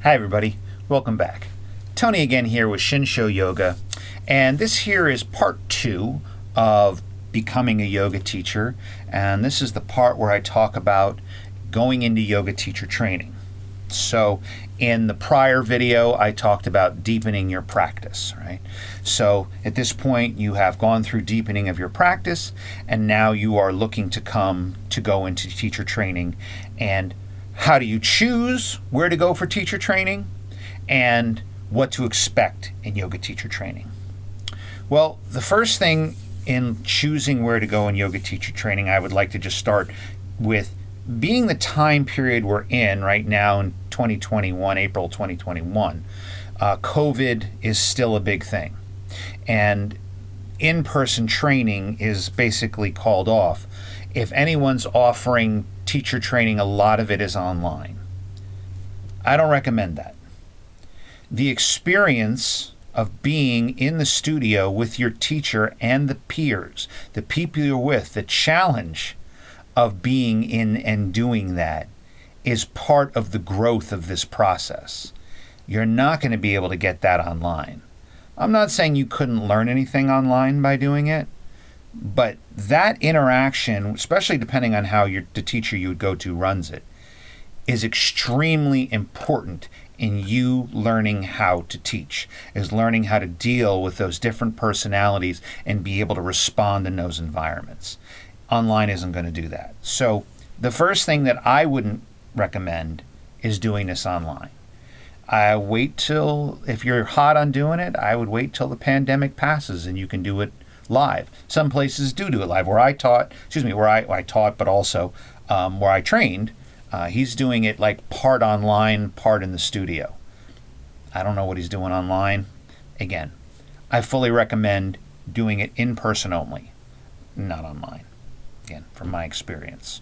Hi everybody, welcome back. Tony again here with Shinsho Yoga, and this here is part 2 of becoming a yoga teacher, and this is the part where I talk about going into yoga teacher training. So in the prior video I talked about deepening your practice, right? So at this point you have gone through deepening of your practice, and now you are looking to go into teacher training. And how do you choose where to go for teacher training and what to expect in yoga teacher training? Well, the first thing in choosing where to go in yoga teacher training, I would like to just start with being the time period we're in right now in 2021, April 2021. COVID is still a big thing, and in-person training is basically called off. If anyone's offering teacher training, a lot of it is online. I don't recommend that. The experience of being in the studio with your teacher and the peers, the people you're with, the challenge of being in and doing that is part of the growth of this process. You're not going to be able to get that online. I'm not saying you couldn't learn anything online by doing it, but that interaction, especially depending on how the teacher you would go to runs it, is extremely important in you learning how to teach, is learning how to deal with those different personalities and be able to respond in those environments. Online isn't going to do that. So the first thing that I wouldn't recommend is doing this online. If you're hot on doing it, I would wait till the pandemic passes and you can do it live. Some places do it live. Where I taught, but also where I trained, he's doing it like part online, part in the studio. I don't know what he's doing online. Again, I fully recommend doing it in person only, not online. Again, from my experience.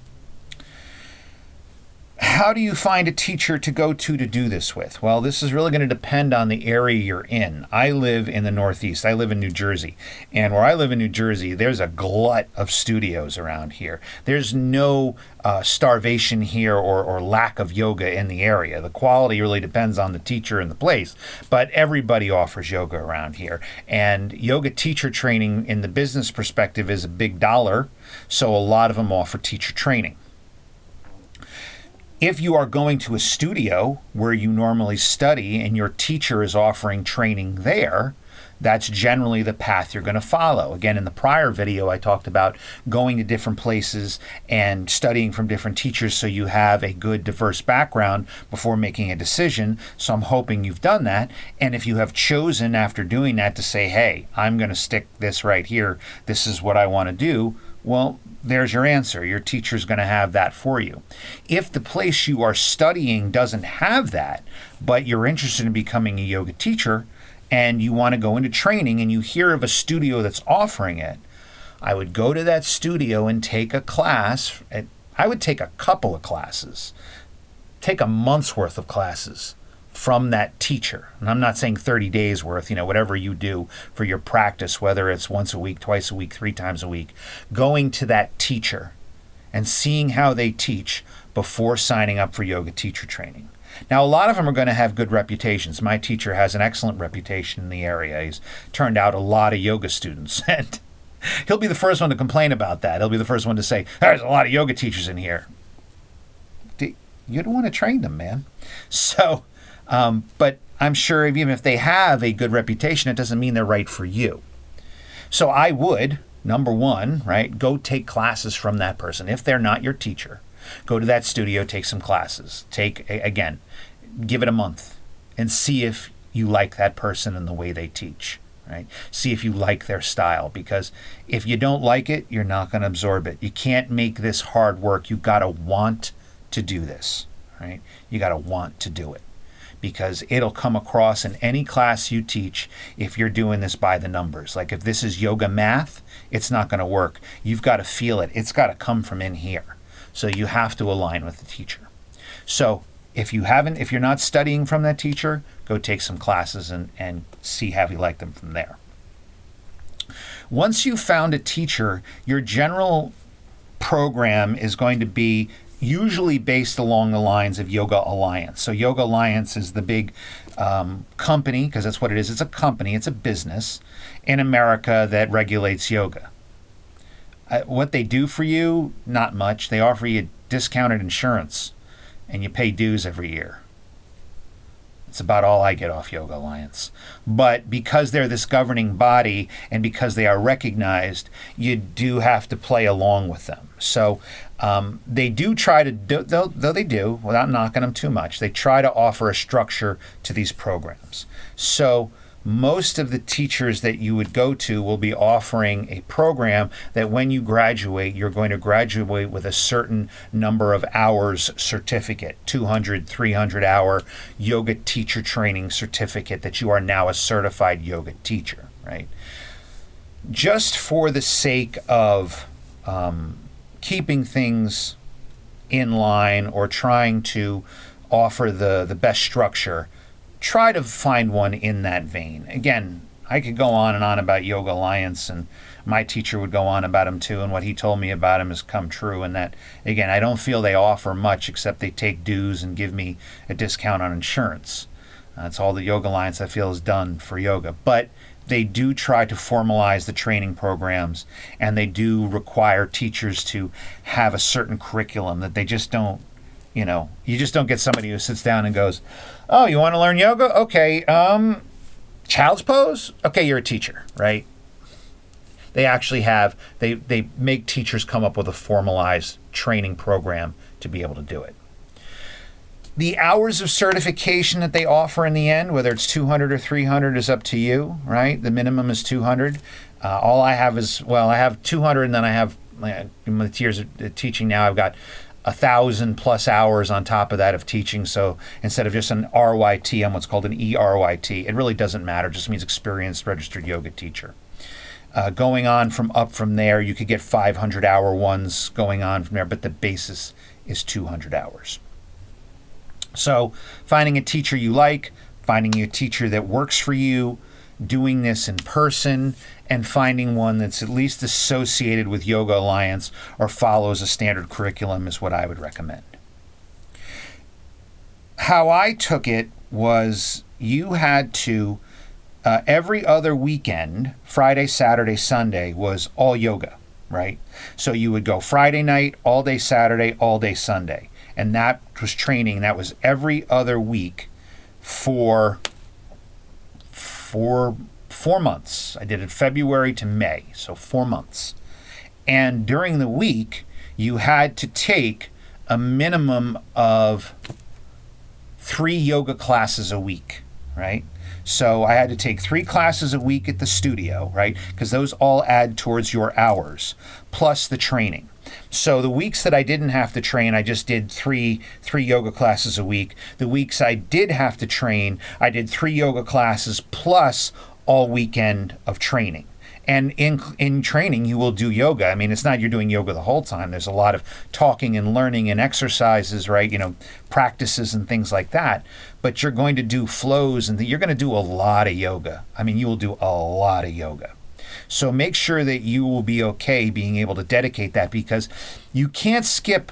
How do you find a teacher to go to do this with? Well, this is really going to depend on the area you're in. I live in the Northeast. I live in New Jersey. And where I live in New Jersey, there's a glut of studios around here. There's no starvation here or lack of yoga in the area. The quality really depends on the teacher and the place, but everybody offers yoga around here. And yoga teacher training in the business perspective is a big dollar, so a lot of them offer teacher training. If you are going to a studio where you normally study and your teacher is offering training there, that's generally the path you're going to follow. Again, in the prior video, I talked about going to different places and studying from different teachers so you have a good diverse background before making a decision. So I'm hoping you've done that. And if you have chosen after doing that to say, hey, I'm going to stick this right here, this is what I want to do, well, there's your answer. Your teacher's going to have that for you. If the place you are studying doesn't have that, but you're interested in becoming a yoga teacher and you want to go into training and you hear of a studio that's offering it, I would go to that studio and take a class. I would take a couple of classes, take a month's worth of classes from that teacher. And I'm not saying 30 days worth, whatever you do for your practice, whether it's once a week, twice a week, 3 times a week, going to that teacher and seeing how they teach before signing up for yoga teacher training. Now, a lot of them are going to have good reputations. My teacher has an excellent reputation in the area. He's turned out a lot of yoga students, and he'll be the first one to complain about that. He'll be the first one to say, there's a lot of yoga teachers in here. You don't want to train them, man. So, but I'm sure even if they have a good reputation, it doesn't mean they're right for you. So I would, number one, right, go take classes from that person. If they're not your teacher, go to that studio, take some classes. Again, give it a month and see if you like that person and the way they teach, right? See if you like their style, because if you don't like it, you're not going to absorb it. You can't make this hard work. You got to want to do this, right? You got to want to do it, because it'll come across in any class you teach if you're doing this by the numbers. Like if this is yoga math, it's not going to work. You've got to feel it. It's got to come from in here. So you have to align with the teacher. So if you're not studying from that teacher, go take some classes and see how you like them from there. Once you've found a teacher, your general program is going to be usually based along the lines of Yoga Alliance. So Yoga Alliance is the big company, because that's what it is. It's a company, it's a business in America that regulates yoga. What they do for you, not much. They offer you discounted insurance, and you pay dues every year. It's about all I get off Yoga Alliance. But because they're this governing body and because they are recognized, you do have to play along with them. So they do try to, though they do, without knocking them too much, they try to offer a structure to these programs. So most of the teachers that you would go to will be offering a program that when you graduate, you're going to graduate with a certain number of hours certificate, 200, 300 hour yoga teacher training certificate, that you are now a certified yoga teacher, right? Just for the sake of keeping things in line or trying to offer the best structure, try to find one in that vein. Again, I could go on and on about Yoga Alliance, and my teacher would go on about him too, and what he told me about him has come true. And that, again, I don't feel they offer much except they take dues and give me a discount on insurance. That's all the Yoga Alliance I feel has done for yoga. But they do try to formalize the training programs, and they do require teachers to have a certain curriculum that they just don't, you just don't get somebody who sits down and goes, oh, you want to learn yoga? Okay. Child's pose? Okay, you're a teacher, right? They actually they make teachers come up with a formalized training program to be able to do it. The hours of certification that they offer in the end, whether it's 200 or 300, is up to you, right? The minimum is 200. All I have is, I have 200, and then I have, in the tiers of teaching now, I've got 1,000 plus hours on top of that of teaching. So instead of just an RYT, I'm what's called an ERYT. It really doesn't matter. It just means experienced registered yoga teacher. Going on from there, you could get 500 hour ones going on from there, but the basis is 200 hours. So finding a teacher you like, finding a teacher that works for you, doing this in person, and finding one that's at least associated with Yoga Alliance or follows a standard curriculum is what I would recommend. How I took it was you had to, every other weekend, Friday, Saturday, Sunday, was all yoga, right? So you would go Friday night, all day Saturday, all day Sunday. And that was training. That was every other week for 4 months. I did it February to May, so 4 months. And during the week, you had to take a minimum of 3 yoga classes a week, right? So I had to take 3 classes a week at the studio, right? Because those all add towards your hours, plus the training. So the weeks that I didn't have to train, I just did three yoga classes a week. The weeks I did have to train, I did 3 yoga classes plus all weekend of training. And in training, you will do yoga. I mean, it's not you're doing yoga the whole time. There's a lot of talking and learning and exercises, right? Practices and things like that. But you're going to do flows, and you're going to do a lot of yoga. I mean, you will do a lot of yoga. So make sure that you will be okay being able to dedicate that, because you can't skip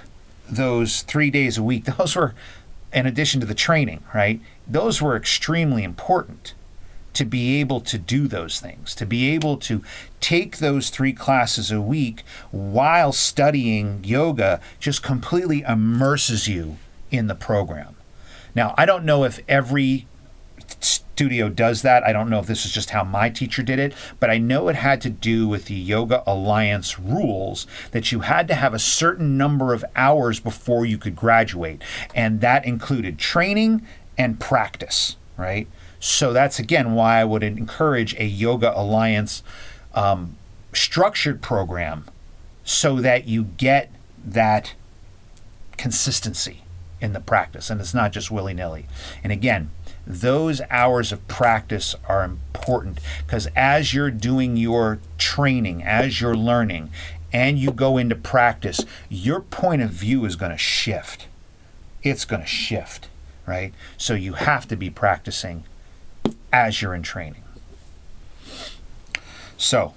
those 3 days a week. Those were, in addition to the training, right? Those were extremely important to be able to do those things, to be able to take those 3 classes a week while studying yoga just completely immerses you in the program. Now, I don't know if every studio does that. I don't know if this is just how my teacher did it, but I know it had to do with the Yoga Alliance rules that you had to have a certain number of hours before you could graduate. And that included training and practice, right? So that's, again, why I would encourage a Yoga Alliance structured program, so that you get that consistency in the practice, and it's not just willy-nilly. And again, those hours of practice are important, because as you're doing your training, as you're learning, and you go into practice, your point of view is going to shift. It's going to shift, right? So you have to be practicing as you're in training. So,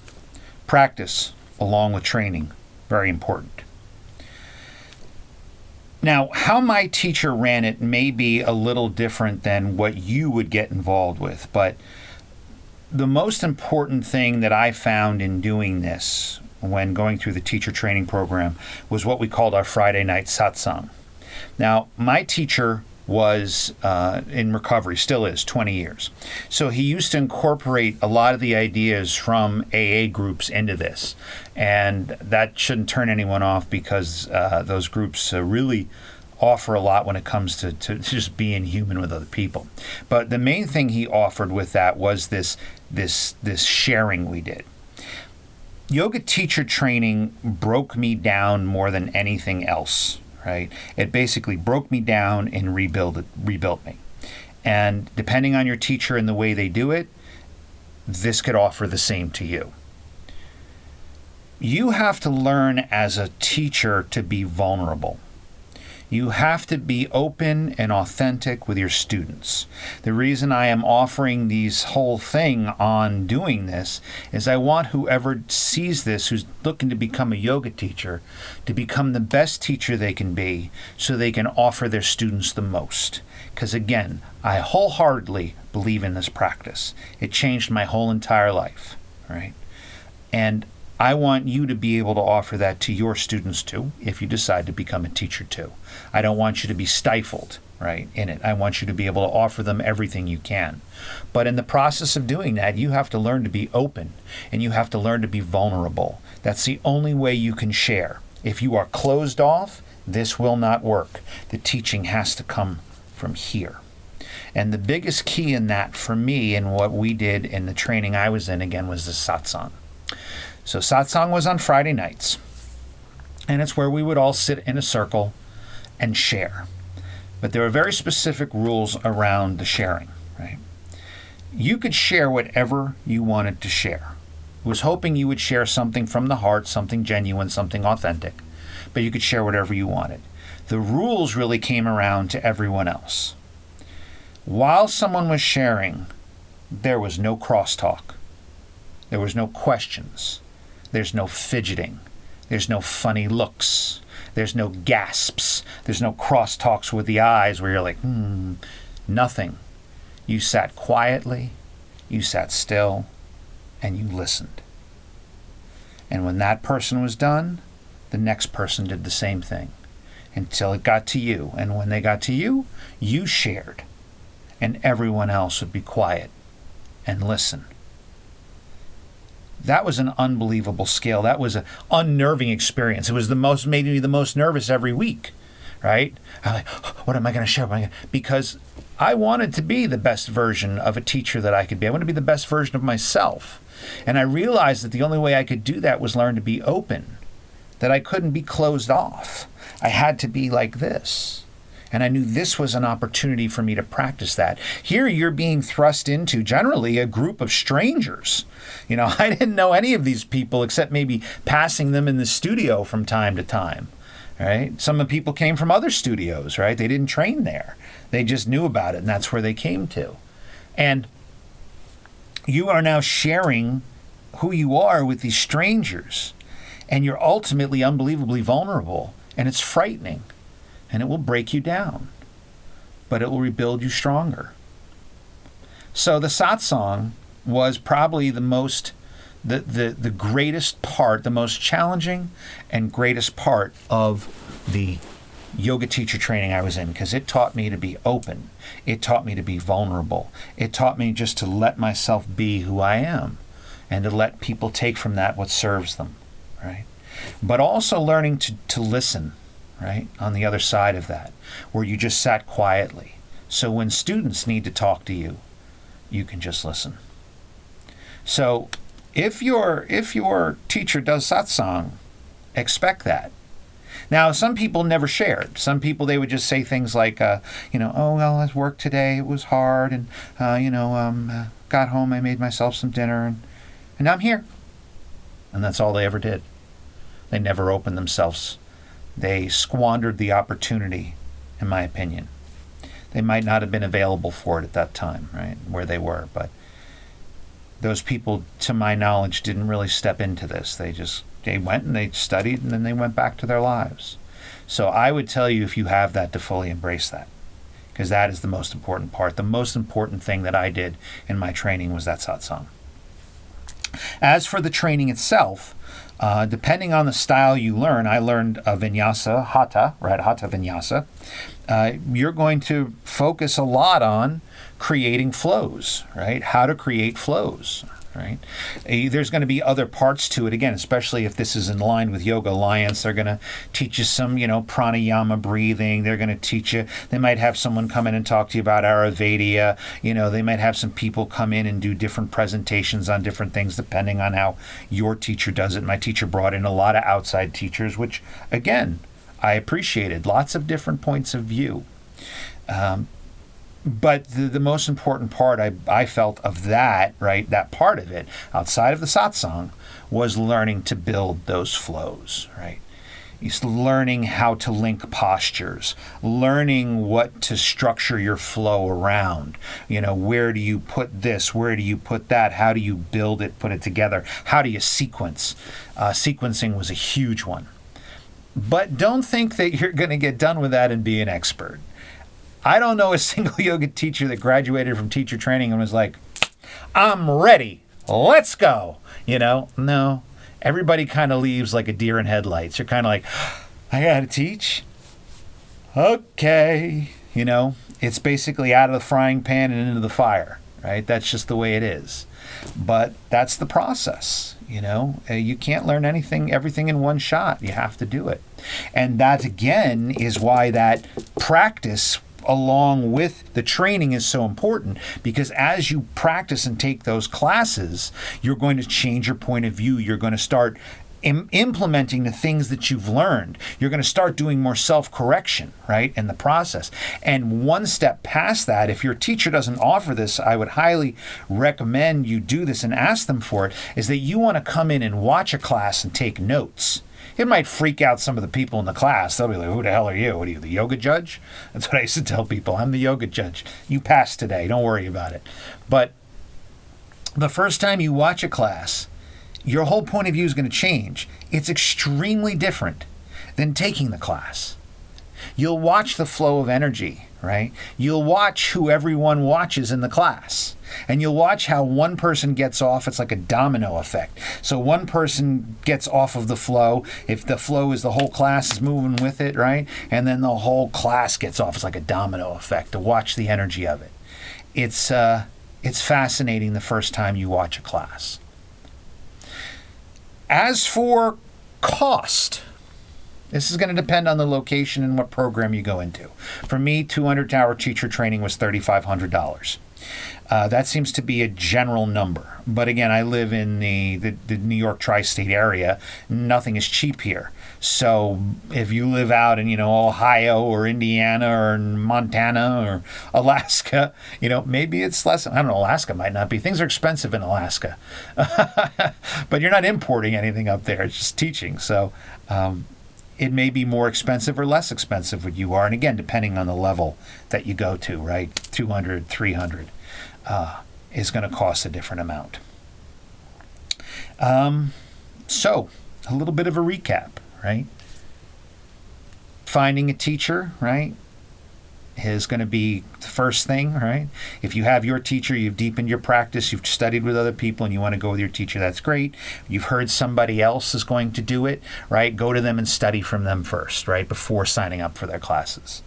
practice along with training, very important. Now, how my teacher ran it may be a little different than what you would get involved with, but the most important thing that I found in doing this when going through the teacher training program was what we called our Friday night satsang. Now, my teacher was in recovery, still is, 20 years. So he used to incorporate a lot of the ideas from AA groups into this. And that shouldn't turn anyone off, because those groups really offer a lot when it comes to just being human with other people. But the main thing he offered with that was this sharing we did. Yoga teacher training broke me down more than anything else. Right? It basically broke me down and rebuilt me. And depending on your teacher and the way they do it, this could offer the same to you. You have to learn as a teacher to be vulnerable. You have to be open and authentic with your students. The reason I am offering these whole thing on doing this is I want whoever sees this, who's looking to become a yoga teacher, to become the best teacher they can be, so they can offer their students the most. Because again, I wholeheartedly believe in this practice. It changed my whole entire life, right? And I want you to be able to offer that to your students too, if you decide to become a teacher too. I don't want you to be stifled, right, in it. I want you to be able to offer them everything you can. But in the process of doing that, you have to learn to be open, and you have to learn to be vulnerable. That's the only way you can share. If you are closed off, this will not work. The teaching has to come from here. And the biggest key in that for me, and what we did in the training I was in, again, was the satsang. So satsang was on Friday nights, and it's where we would all sit in a circle and share. But there were very specific rules around the sharing, right? You could share whatever you wanted to share. I was hoping you would share something from the heart, something genuine, something authentic, but you could share whatever you wanted. The rules really came around to everyone else. While someone was sharing, there was no crosstalk. There was no questions. There's no fidgeting. There's no funny looks. There's no gasps. There's no crosstalks with the eyes where you're like, nothing. You sat quietly, you sat still, and you listened. And when that person was done, the next person did the same thing until it got to you. And when they got to you, you shared, and everyone else would be quiet and listen. That was an unbelievable skill. That was an unnerving experience. It was made me the most nervous every week, right? I'm like, what am I going to share? Because I wanted to be the best version of a teacher that I could be. I wanted to be the best version of myself. And I realized that the only way I could do that was learn to be open, that I couldn't be closed off. I had to be like this. And I knew this was an opportunity for me to practice that. Here you're being thrust into generally a group of strangers. You know, I didn't know any of these people except maybe passing them in the studio from time to time, right? Some of the people came from other studios, right? They didn't train there. They just knew about it, and that's where they came to. And you are now sharing who you are with these strangers, and you're ultimately unbelievably vulnerable, and it's frightening. And it will break you down, but it will rebuild you stronger. So the satsang was probably the greatest part, the most challenging and greatest part of the yoga teacher training I was in, because it taught me to be open. It taught me to be vulnerable. It taught me just to let myself be who I am, and to let people take from that what serves them, right? But also learning to listen, right, on the other side of that, where you just sat quietly. So when students need to talk to you, you can just listen. So if your teacher does satsang, expect that. Now, some people never shared. Some people, they would just say things like, oh, well, at work today, it was hard, and, got home, I made myself some dinner, and I'm here. And that's all they ever did. They never opened themselves. They squandered the opportunity, in my opinion. They might not have been available for it at that time, right, where they were. But those people, to my knowledge, didn't really step into this. They went and they studied, and then they went back to their lives. So I would tell you, if you have that, to fully embrace that, because that is the most important part. The most important thing that I did in my training was that satsang. As for the training itself, depending on the style you learn, I learned a vinyasa, hatha, right? Hatha vinyasa. You're going to focus a lot on creating flows, right? How to create flows, right? There's going to be other parts to it, again, especially if this is in line with Yoga Alliance. They're going to teach you some, pranayama breathing. They're going to teach you, they might have someone come in and talk to you about Ayurveda. They might have some people come in and do different presentations on different things depending on how your teacher does it. My teacher brought in a lot of outside teachers, which, again, I appreciated. Lots of different points of view. But the most important part I felt of that, right, that part of it, outside of the satsang, was learning to build those flows, right? It's learning how to link postures, learning what to structure your flow around. Where do you put this? Where do you put that? How do you build it, put it together? How do you sequence? Sequencing was a huge one. But don't think that you're going to get done with that and be an expert. I don't know a single yoga teacher that graduated from teacher training and was like, I'm ready, let's go. No. Everybody kind of leaves like a deer in headlights. You're kind of like, I got to teach? Okay. It's basically out of the frying pan and into the fire, right? That's just the way it is. But that's the process. You can't learn everything in one shot. You have to do it. And that, again, is why that practice along with the training is so important, because as you practice and take those classes, you're going to change your point of view. You're going to start implementing the things that you've learned. You're going to start doing more self-correction, right, in the process. And one step past that, if your teacher doesn't offer this, I would highly recommend you do this and ask them for it, is that you want to come in and watch a class and take notes. It might freak out some of the people in the class. They'll be like, who the hell are you? What are you, the yoga judge? That's what I used to tell people. I'm the yoga judge. You passed today. Don't worry about it. But the first time you watch a class, your whole point of view is going to change. It's extremely different than taking the class. You'll watch the flow of energy, right? You'll watch who everyone watches in the class. And you'll watch how one person gets off. It's like a domino effect. So one person gets off of the flow. If the flow is the whole class is moving with it, right? And then the whole class gets off. It's like a domino effect to watch the energy of it. It's fascinating the first time you watch a class. As for cost, this is going to depend on the location and what program you go into. For me, 200-hour teacher training was $3,500. That seems to be a general number. But again, I live in the New York tri-state area. Nothing is cheap here. So if you live out in, Ohio or Indiana or Montana or Alaska, maybe it's less. I don't know, Alaska might not be. Things are expensive in Alaska. But you're not importing anything up there. It's just teaching. So it may be more expensive or less expensive what you are. And again, depending on the level that you go to, right? 200, 300 is going to cost a different amount. So a little bit of a recap, right? Finding a teacher, right, is going to be the first thing, right? If you have your teacher, you've deepened your practice, you've studied with other people, and you want to go with your teacher, that's great. You've heard somebody else is going to do it, right? Go to them and study from them first, right, before signing up for their classes.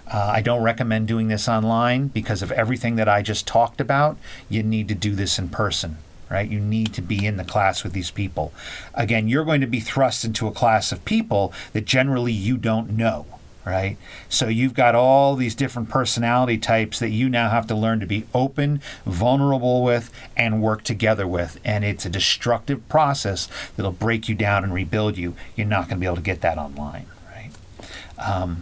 I don't recommend doing this online because of everything that I just talked about. You need to do this in person, right? You need to be in the class with these people. Again, you're going to be thrust into a class of people that generally you don't know, right? So you've got all these different personality types that you now have to learn to be open, vulnerable with, and work together with. And it's a destructive process that'll break you down and rebuild you. You're not going to be able to get that online, right?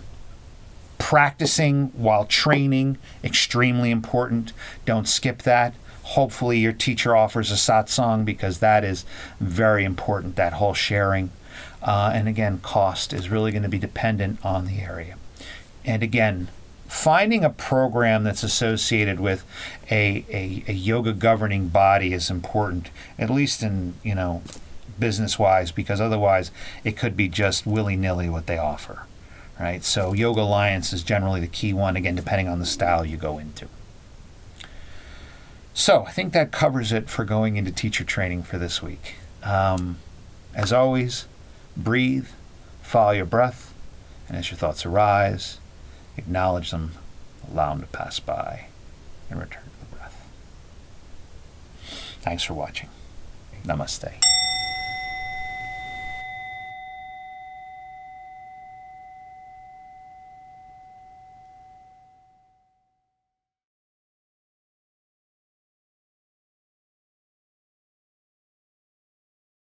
Practicing while training, extremely important. Don't skip that. Hopefully your teacher offers a satsang, because that is very important, that whole sharing. And again, cost is really going to be dependent on the area. And again, finding a program that's associated with a yoga governing body is important, at least in, business-wise, because otherwise it could be just willy-nilly what they offer, right? So Yoga Alliance is generally the key one, again, depending on the style you go into. So I think that covers it for going into teacher training for this week. As always, breathe, follow your breath, and as your thoughts arise, acknowledge them, allow them to pass by, and return to the breath. Thanks for watching. Namaste.